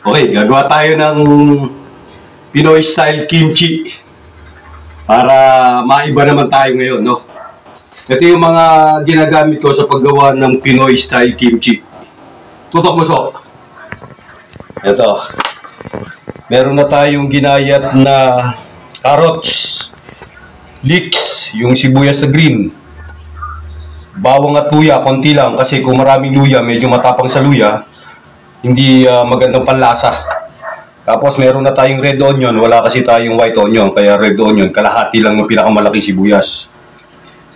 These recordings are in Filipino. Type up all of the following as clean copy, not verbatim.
Okay, gagawa tayo ng Pinoy style kimchi para maiba naman tayo ngayon, no? Ito yung mga ginagamit ko sa paggawa ng Pinoy style kimchi. Tutok mo, so. Ito. Meron na tayong ginayat na carrots, leeks, yung sibuyas na green, bawang at luya, konti lang kasi kung maraming luya, medyo matapang sa luya, hindi magandang panlasa. Tapos meron na tayong red onion, wala kasi tayong white onion, kaya red onion, kalahati lang ng pinakamalaki sibuyas.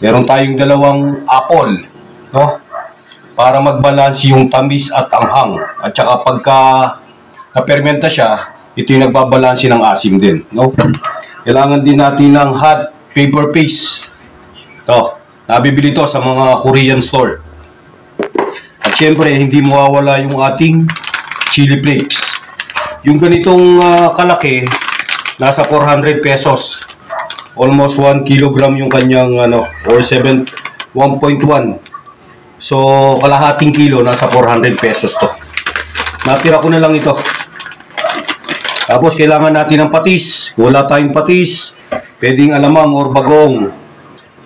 Meron tayong dalawang apple, no? Para magbalance yung tamis at anghang. At saka pagka na-fermenta siya, ito yung nagbabalanse ng asim din, no? Kailangan din natin ng hot paper paste. Ito, nabibili ito sa mga Korean store. At syempre, hindi mawawala yung ating chili flakes. Yung ganitong kalaki, nasa 400 pesos. Almost 1 kilogram yung kanyang, or 1.1. So, kalahating kilo, nasa 400 pesos to. Natira ko na lang ito. Tapos, kailangan natin ng patis. Kung wala tayong patis, pwedeng alamang or bagong.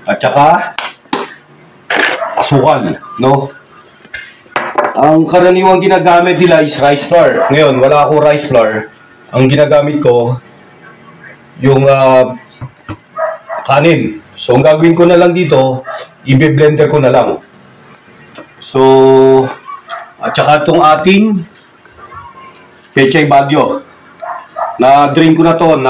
At saka, asukal, no? Ang karaniwang ginagamit nila is rice flour. Ngayon, wala akong rice flour. Ang ginagamit ko, yung kanin. So, ang gagawin ko na lang dito, i-blender ko na lang. So, at saka itong ating pechay bagyo. Na-drain ko na to,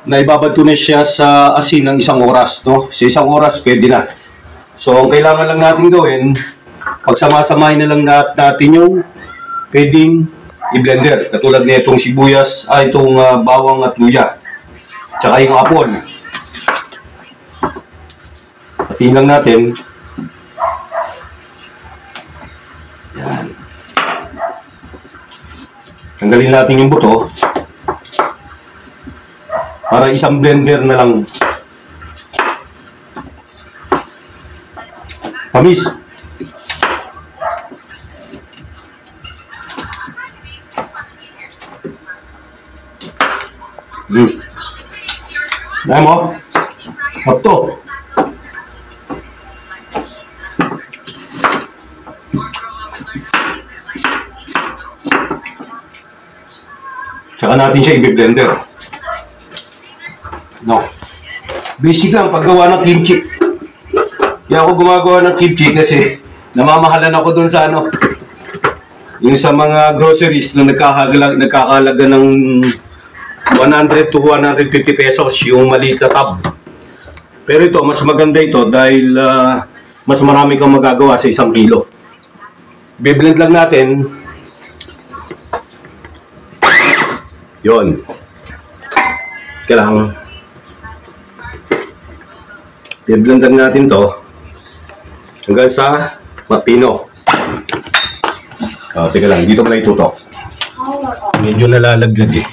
naibabad ko na siya sa asin ng 1 oras, no? Sa 1 oras, pwede na. So, ang kailangan lang natin gawin, pagsama-samahin na lang natin yung pwedeng i-blender. Katulad na itong sibuyas, itong bawang at luya. Tsaka yung apple. Patiin lang natin. Yan. Tanggalin natin yung buto. Para isang blender na lang. Tamis. Dahil mo, hapto. Tsaka natin siya i-blender. No. Basic lang paggawa ng kimchi. Kaya ako gumagawa ng kimchi kasi namamahalan ako dun sa yung sa mga groceries na nagkakahalaga ng 100 to 150 pesos yung maliit na tab. Pero ito, mas maganda ito dahil mas marami kang magagawa sa 1 kilo. Be-blend lang natin. Yon. Kailangan be-blend lang natin to hanggang sa mapino. Teka lang, dito pala itutok. Medyo nalalaglag eh.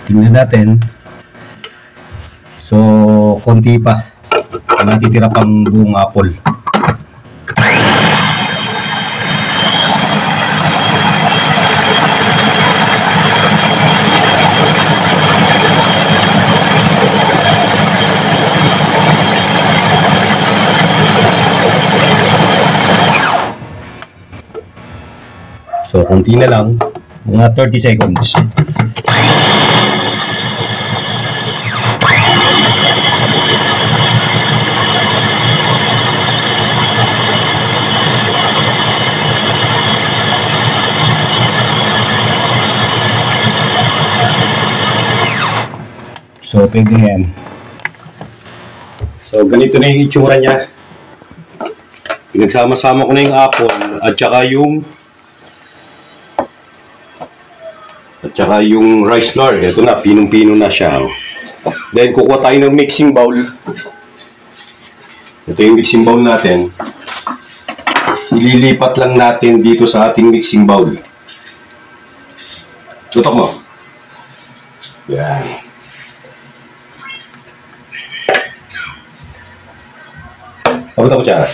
Tingnan natin. So, konti pa. Natitira pang buong apple. So, konti na lang. Mga 30 seconds. So, pwede na yan. So, ganito na yung itsura niya. Pinagsama-sama ko na yung apple at saka yung rice flour. Ito na, pinong-pino na siya. Then, kukuha tayo ng mixing bowl. Ito yung mixing bowl natin. Ililipat lang natin dito sa ating mixing bowl. Tutok mo. Yan. Abot ako tsara.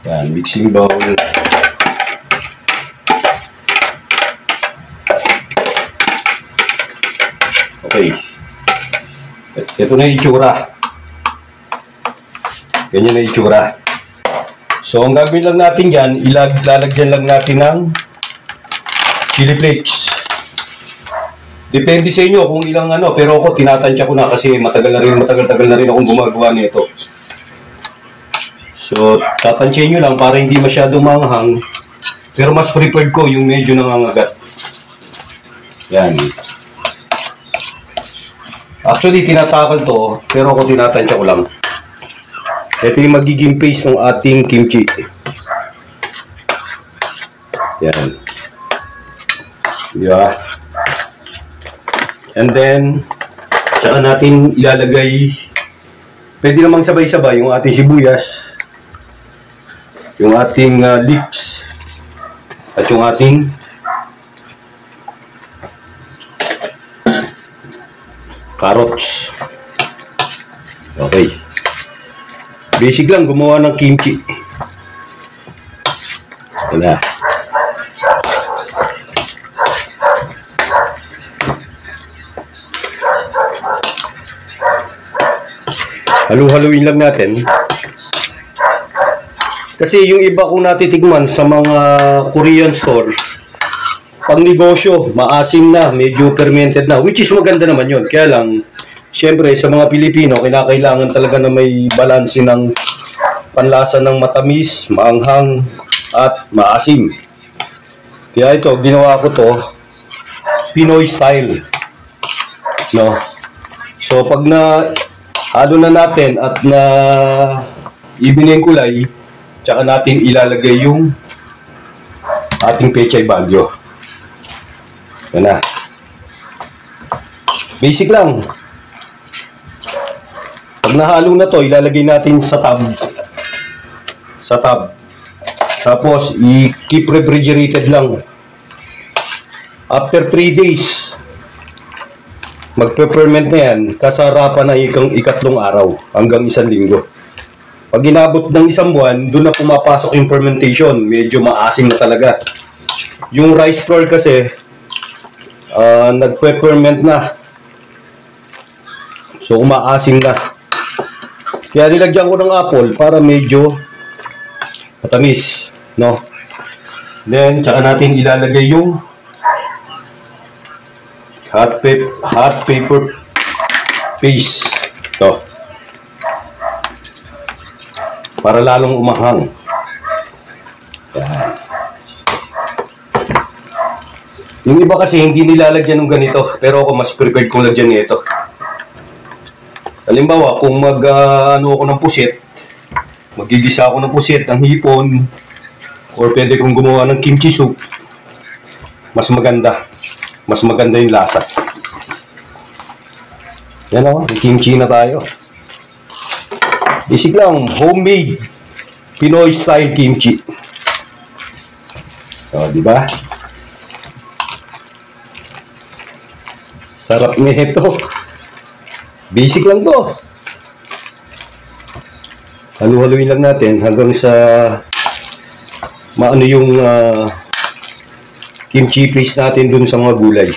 Yan, mixing bowl. Okay. Ito na yung itsura. Ganyan na yung itsura. So, ang gagawin lang natin dyan, ilalagyan lang natin ng chili flakes. Depende sa inyo kung ilang pero ako tinatansya ko na kasi matagal na rin akong gumagawa nito. So, tatansyahin nyo lang para hindi masyadong manghang. Pero mas preferred ko yung medyo nangangagat. Yan. Actually, tinatakal to, pero ako tinatansya ko lang. Ito yung magiging paste ng ating kimchi. Yan. Yeah. And then, tsaka natin ilalagay, pwede namang sabay-sabay yung ating sibuyas, yung ating leeks, at yung ating carrots. Okay. Basic lang gumawa ng kimchi. Wala. Halu-haluin lang natin. Kasi yung iba kung natitigman sa mga Korean store, pang negosyo, maasim na, medyo fermented na, which is maganda naman yun. Kaya lang, syempre sa mga Pilipino, kinakailangan talaga na may balanse ng panlasa ng matamis, maanghang, at maasim. Kaya ito, ginawa ko to, Pinoy style. No? So, pag na halo na natin at na ibinin kulay, tsaka natin ilalagay yung ating pechay bagyo. Yan na. Basic lang. Pag nahalo na to, ilalagay natin sa tab. Sa tab. Tapos, i-keep refrigerated lang. After 3 days, magpe-ferment na yan, kasarapan na ikatlong araw hanggang 1 linggo. Pag inabot ng 1 buwan, doon na pumapasok yung fermentation. Medyo maasim na talaga. Yung rice flour kasi, nagpe-ferment na. So, umaasim na. Kaya nilagyan ko ng apple para medyo matamis. No? Then, tsaka natin ilalagay yung hot paper paste. Ito. Para lalong umahang. Yan. Yung iba kasi hindi nilalagyan ng ganito, pero ako mas prepared kong lagyan nito. Halimbawa, kung ako ng pusit, magigisa ako ng pusit, ng hipon, or pwede kong gumawa ng kimchi soup, mas maganda. Mas maganda yung lasa. Yan o, kimchi na tayo. Basic lang, homemade Pinoy style kimchi. O, di ba? Sarap nito. Basic lang to. Halu-haluin lang natin hanggang sa maano yung kimchi paste natin dun sa mga gulay.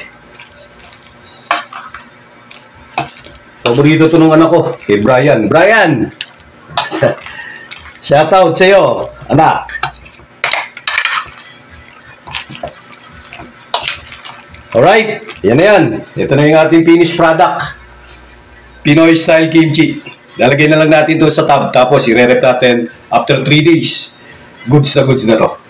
Paborito to ng anak ko, kay Brian. Brian! Shoutout sa'yo, anak. Alright, yan na yan. Ito na yung ating finished product. Pinoy style kimchi. Lalagay na lang natin ito sa tab, tapos i-rep natin after 3 days. Goods na to.